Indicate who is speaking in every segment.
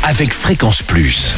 Speaker 1: avec Fréquence Plus.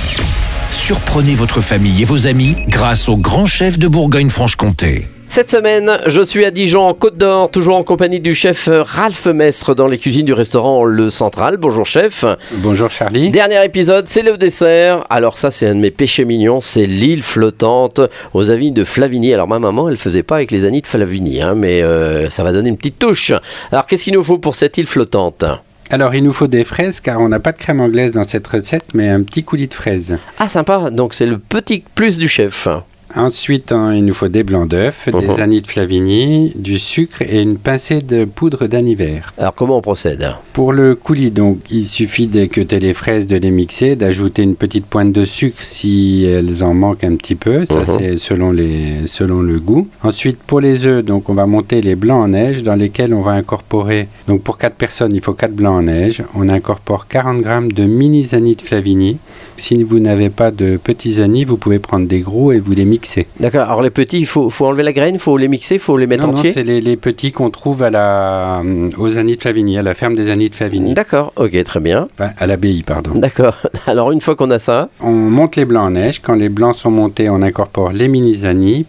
Speaker 1: Surprenez votre famille et vos amis grâce au grand chef de Bourgogne-Franche-Comté.
Speaker 2: Cette semaine, je suis à Dijon, en Côte d'Or, toujours en compagnie du chef Ralph Mestre dans les cuisines du restaurant Le Central. Bonjour chef.
Speaker 3: Bonjour Charlie.
Speaker 2: Dernier épisode, c'est le dessert. Alors ça, c'est un de mes péchés mignons, c'est l'île flottante aux anis de Flavigny. Alors ma maman, elle faisait pas avec les anis de Flavigny, mais ça va donner une petite touche. Alors qu'est-ce qu'il nous faut pour cette île flottante ?
Speaker 3: Alors il nous faut des fraises car on n'a pas de crème anglaise dans cette recette, mais un petit coulis de fraises.
Speaker 2: Ah sympa, donc c'est le petit plus du chef.
Speaker 3: Ensuite, il nous faut des blancs d'œufs, des anis de Flavigny, du sucre et une pincée de poudre d'anis vert.
Speaker 2: Alors comment on procède ?
Speaker 3: Pour le coulis, donc, il suffit d'équeuter les fraises, de les mixer, d'ajouter une petite pointe de sucre si elles en manquent un petit peu. Ça, c'est selon le goût. Ensuite, pour les œufs, donc, on va monter les blancs en neige dans lesquels on va incorporer. Donc, pour 4 personnes, il faut 4 blancs en neige. On incorpore 40 grammes de mini anis de Flavigny. Si vous n'avez pas de petits anis, vous pouvez prendre des gros et vous les mixer.
Speaker 2: D'accord, alors les petits, il faut enlever la graine, il faut les mixer, il faut les mettre entiers ?
Speaker 3: Non, c'est les petits qu'on trouve aux anis de Flavigny, à la ferme des anis de Flavigny.
Speaker 2: D'accord, ok, très bien.
Speaker 3: Enfin, à l'abbaye, pardon.
Speaker 2: D'accord, alors une fois qu'on a ça...
Speaker 3: On monte les blancs en neige. Quand les blancs sont montés, on incorpore les mini-anis,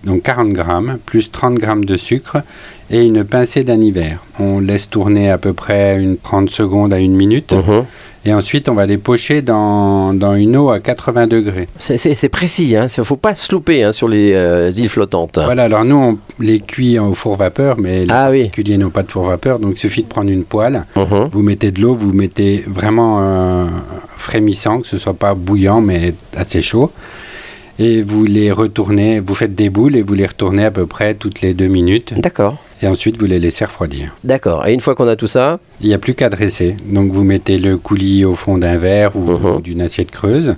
Speaker 3: donc 40 grammes, plus 30 grammes de sucre et une pincée d'anis vert. On laisse tourner à peu près 30 secondes à 1 minute. Et ensuite, on va les pocher dans une eau à 80 degrés.
Speaker 2: C'est précis, il ne faut pas se louper sur les îles flottantes.
Speaker 3: Voilà, alors nous, on les cuit au four vapeur, mais les particuliers n'ont pas de four vapeur, donc il suffit de prendre une poêle, vous mettez de l'eau, vous mettez vraiment frémissant, que ce ne soit pas bouillant, mais assez chaud. Et vous les retournez, vous faites des boules et vous les retournez à peu près toutes les 2 minutes.
Speaker 2: D'accord.
Speaker 3: Et ensuite, vous les laissez refroidir.
Speaker 2: D'accord. Et une fois qu'on a tout ça ?
Speaker 3: Il n'y a plus qu'à dresser. Donc, vous mettez le coulis au fond d'un verre ou d'une assiette creuse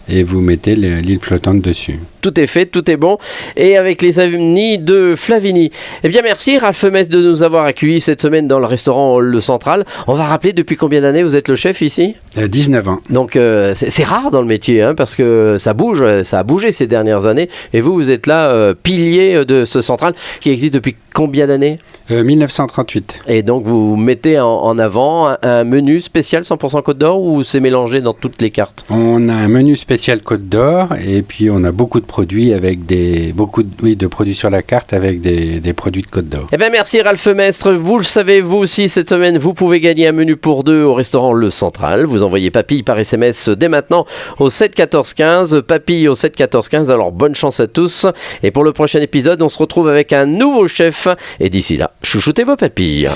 Speaker 3: et vous mettez l'île flottante dessus.
Speaker 2: Tout est fait, tout est bon. Et avec les amis de Flavigny. Eh bien, merci Ralph Mestre de nous avoir accueillis cette semaine dans le restaurant Le Central. On va rappeler depuis combien d'années vous êtes le chef ici ?
Speaker 3: 19 ans.
Speaker 2: Donc, c'est rare dans le métier, parce que ça bouge, ça a bougé ces dernières années. Et vous êtes là, pilier de ce central qui existe depuis combien d'années ?
Speaker 3: 1938.
Speaker 2: Et donc, vous mettez en avant un menu spécial 100% Côte d'Or ou c'est mélangé dans toutes les cartes ?
Speaker 3: On a un menu spécial Côte d'Or et puis on a beaucoup de produits avec de produits sur la carte avec des produits de Côte d'Or.
Speaker 2: Eh bien, merci Ralph Mestre. Vous le savez, vous aussi, cette semaine, vous pouvez gagner un menu pour 2 au restaurant Le Central. Vous envoyez Papille par SMS dès maintenant au 7 14 15. Papille au 7 14 15. Alors, bonne chance à tous. Et pour le prochain épisode, on se retrouve avec un nouveau chef. Et d'ici là, chouchoutez vos papilles.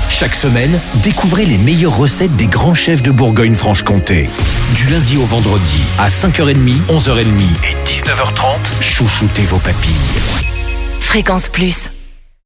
Speaker 1: Chaque semaine, découvrez les meilleures recettes des grands chefs de Bourgogne-Franche-Comté. Du lundi au vendredi, à 5h30, 11h30 et 19h30, chouchoutez vos papilles.
Speaker 4: Fréquence Plus.